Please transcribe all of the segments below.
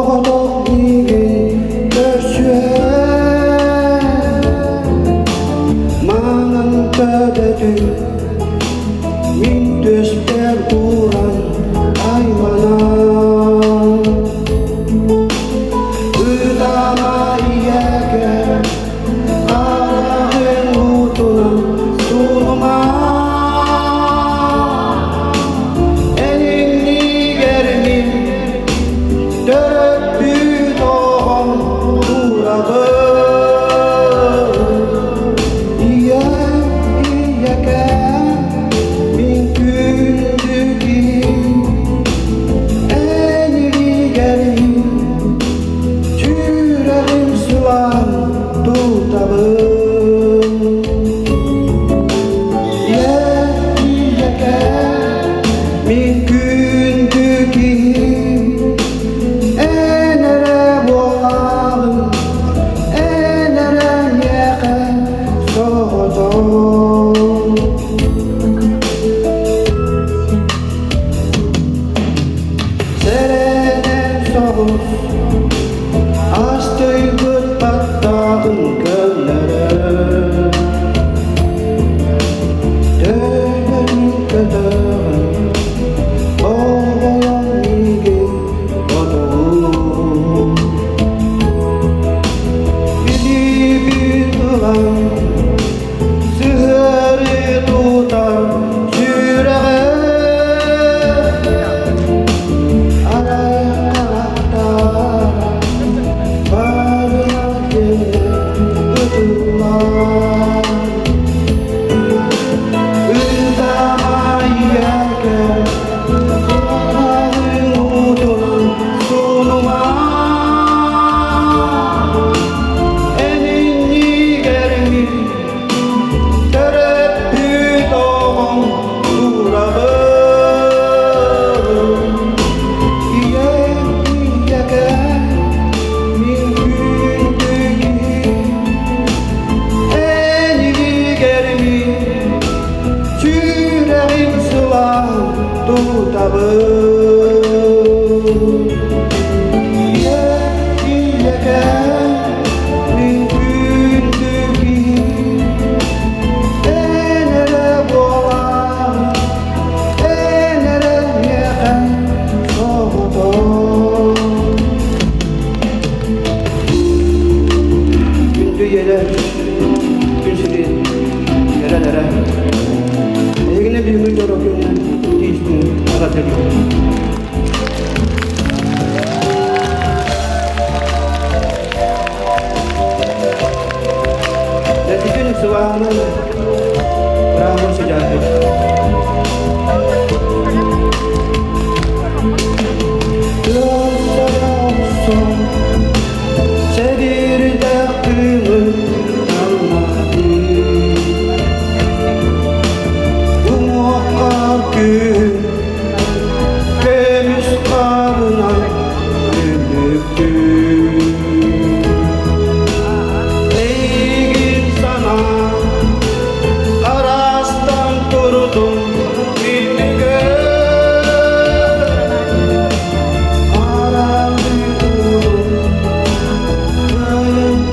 soğuduk nigin görsüe mangan tadaju min düşper uran aymana Udama iyake arahın utunan sunuma Enini germin dörüp büyüdüğüm uğradı İyake min gündüki Enini germin Çüreğim sulan tutabım Yeke min gündüki Enere boğalım Enere yeke soğudum Serenen soğuz Astıygut battağın gölleri Dönerin kadar Oğlayan ilgi odur Bili bir duran Zıhırı tutar yüreğe Araya karakter tutabım Yeke min gündüki Enere boğan Enere yeke soğudum Gündü yere Günsüdü yerelere Egine bir gün yorukluğundan Netizen suara Ramu sejati Sedir dağımı almadı Umukkar gün Temiz karına gülüktü Eğil sana Arastan durdum bir göz Aralıyordum Kayın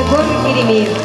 Егор Еремеев.